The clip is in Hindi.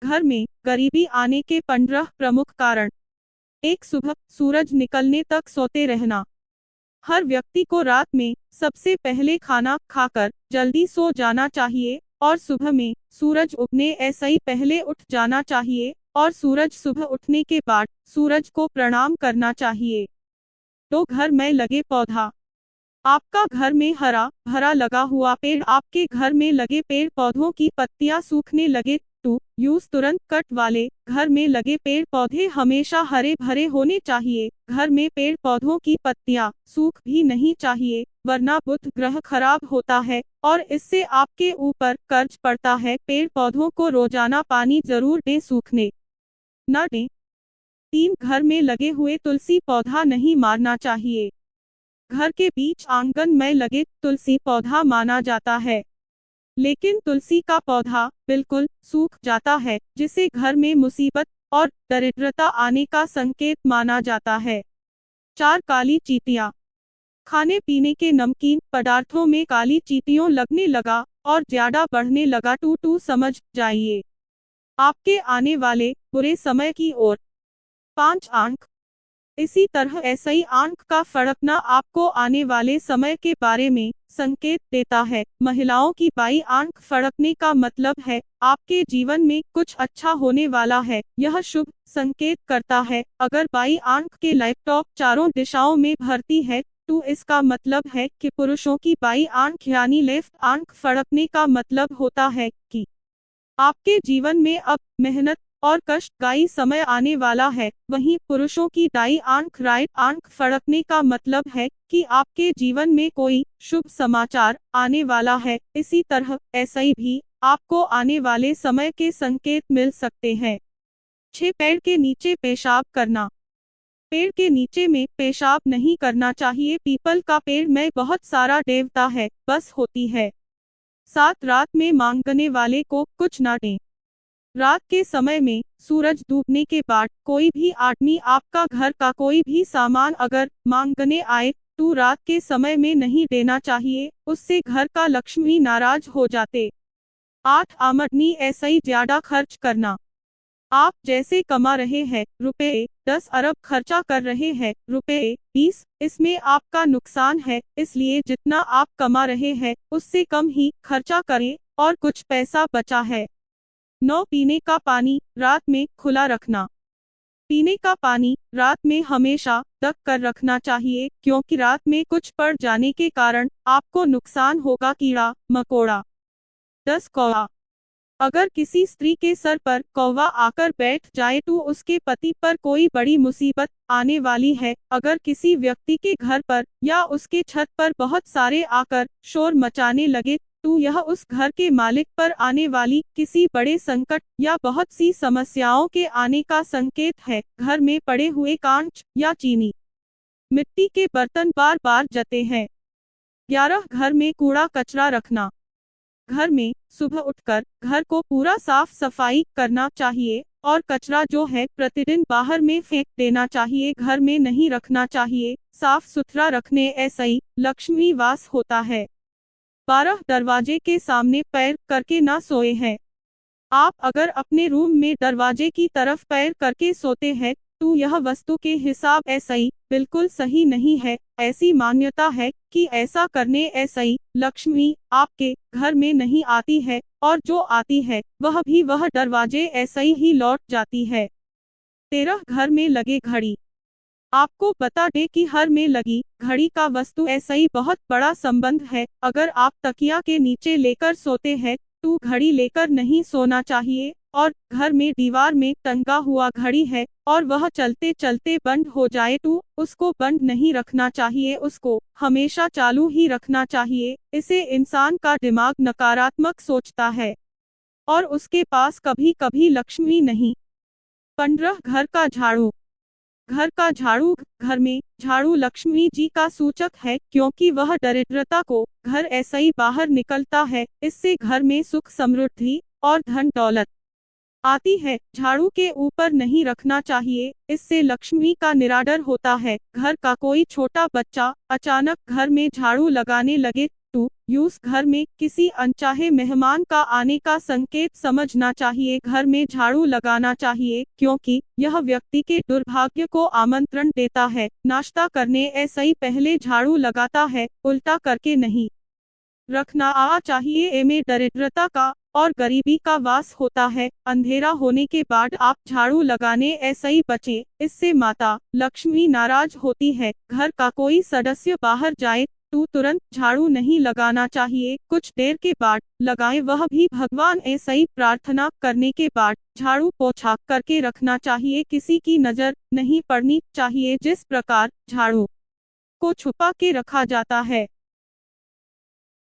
घर में गरीबी आने के 15 प्रमुख कारण। एक, सुबह सूरज निकलने तक सोते रहना। हर व्यक्ति को रात में सबसे पहले खाना खाकर जल्दी सो जाना चाहिए और सुबह में सूरज उगने ऐसे ही पहले उठ जाना चाहिए और सूरज सुबह उठने के बाद सूरज को प्रणाम करना चाहिए। तो घर में लगे पौधा। आपका घर में हरा भरा लगा हुआ पेड़ आपके घर में लगे पेड़ पौधों की पत्तियां सूखने लगे तो यूज तुरंत कट वाले घर में लगे पेड़ पौधे हमेशा हरे भरे होने चाहिए। घर में पेड़ पौधों की पत्तियां सूख भी नहीं चाहिए वरना बुध ग्रह खराब होता है और इससे आपके ऊपर कर्ज पड़ता है। पेड़ पौधों को रोजाना पानी जरूर दें, सूखने न दें। 3, घर में लगे हुए तुलसी पौधा नहीं मारना चाहिए। घर के बीच आंगन में लगे तुलसी पौधा माना जाता है, लेकिन तुलसी का पौधा बिल्कुल सूख जाता है जिसे घर में मुसीबत और दरिद्रता आने का संकेत माना जाता है। 4, काली चींटियां। खाने पीने के नमकीन पदार्थों में काली चींटियों लगने लगा और ज्यादा बढ़ने लगा टू समझ जाइए आपके आने वाले बुरे समय की ओर। 5, आंख। इसी तरह ऐसा ही आंख का फड़कना आपको आने वाले समय के बारे में संकेत देता है। महिलाओं की बाई आंख फड़कने का मतलब है आपके जीवन में कुछ अच्छा होने वाला है, यह शुभ संकेत करता है। अगर बाई आंख के लैपटॉप चारों दिशाओं में भरती है तो इसका मतलब है कि पुरुषों की बाई आंख यानी लेफ्ट आंख फड़कने का मतलब होता है कि आपके जीवन में अब मेहनत और कष्टदायी समय आने वाला है। वहीं पुरुषों की दाई आंख राइट आंख फड़कने का मतलब है कि आपके जीवन में कोई शुभ समाचार आने वाला है। इसी तरह ऐसा ही भी आपको आने वाले समय के संकेत मिल सकते हैं। 6, पेड़ के नीचे पेशाब करना। पेड़ के नीचे में पेशाब नहीं करना चाहिए। पीपल का पेड़ में बहुत सारा देवता है, बस होती है। 7, रात में मांगने वाले को कुछ ना दें। रात के समय में सूरज डूबने के बाद कोई भी आदमी आपका घर का कोई भी सामान अगर मांगने आए तो रात के समय में नहीं देना चाहिए, उससे घर का लक्ष्मी नाराज हो जाते। 8, आमदनी ऐसा ही ज्यादा खर्च करना। आप जैसे कमा रहे हैं रुपए 10 अरब खर्चा कर रहे हैं रुपए 20, इसमें आपका नुकसान है, इसलिए जितना आप कमा रहे हैं उससे कम ही खर्चा करें और कुछ पैसा बचा है। 9, पीने का पानी रात में खुला रखना। पीने का पानी रात में हमेशा ढक कर रखना चाहिए क्योंकि रात में कुछ पड़ जाने के कारण आपको नुकसान होगा, कीड़ा मकोड़ा। 10, कौवा। अगर किसी स्त्री के सर पर कौवा आकर बैठ जाए तो उसके पति पर कोई बड़ी मुसीबत आने वाली है। अगर किसी व्यक्ति के घर पर या उसके छत पर बहुत सारे आकर शोर मचाने लगे तो यह उस घर के मालिक पर आने वाली किसी बड़े संकट या बहुत सी समस्याओं के आने का संकेत है। घर में पड़े हुए कांच या चीनी मिट्टी के बर्तन बार बार जलते हैं। 11, घर में कूड़ा कचरा रखना। घर में सुबह उठकर घर को पूरा साफ सफाई करना चाहिए और कचरा जो है प्रतिदिन बाहर में फेंक देना चाहिए, घर में नहीं रखना चाहिए। साफ सुथरा रखने ऐसा ही लक्ष्मी वास होता है। 12, दरवाजे के सामने पैर करके ना सोए हैं। आप अगर अपने रूम में दरवाजे की तरफ पैर करके सोते हैं तो यह वस्तु के हिसाब ऐसा ही बिल्कुल सही नहीं है। ऐसी मान्यता है कि ऐसा करने ऐसा ही लक्ष्मी आपके घर में नहीं आती है और जो आती है वह दरवाजे ऐसा ही लौट जाती है। 13, घर में लगे घड़ी। आपको बता दें कि घर में लगी घड़ी का वस्तु ऐसा ही बहुत बड़ा संबंध है। अगर आप तकिया के नीचे लेकर सोते हैं तो घड़ी लेकर नहीं सोना चाहिए और घर में दीवार में टंगा हुआ घड़ी है और वह चलते चलते बंद हो जाए तो उसको बंद नहीं रखना चाहिए, उसको हमेशा चालू ही रखना चाहिए। इसे इंसान का दिमाग नकारात्मक सोचता है और उसके पास कभी कभी लक्ष्मी नहीं। 15, घर का झाड़ू। घर का झाड़ू। घर में झाड़ू लक्ष्मी जी का सूचक है क्योंकि वह दरिद्रता को घर ऐसा ही बाहर निकलता है। इससे घर में सुख समृद्धि और धन दौलत आती है। झाड़ू के ऊपर नहीं रखना चाहिए, इससे लक्ष्मी का निरादर होता है। घर का कोई छोटा बच्चा अचानक घर में झाड़ू लगाने लगे टू यूज घर में किसी अनचाहे मेहमान का आने का संकेत समझना चाहिए घर में झाड़ू लगाना चाहिए, क्योंकि यह व्यक्ति के दुर्भाग्य को आमंत्रण देता है। नाश्ता करने ऐसे ही पहले झाड़ू लगाता है, उल्टा करके नहीं। रखना चाहिए में दरिद्रता का और गरीबी का वास होता है। अंधेरा होने के बाद आप झाड़ू लगाने ऐसे ही बचें, इससे माता लक्ष्मी नाराज होती है। घर का कोई सदस्य बाहर जाए तो तुरंत झाड़ू नहीं लगाना चाहिए, कुछ देर के बाद लगाएं, वह भी भगवान ऐसे ही प्रार्थना करने के बाद झाड़ू पोछा करके रखना चाहिए। किसी की नजर नहीं पड़नी चाहिए। जिस प्रकार झाड़ू को छुपा के रखा जाता है,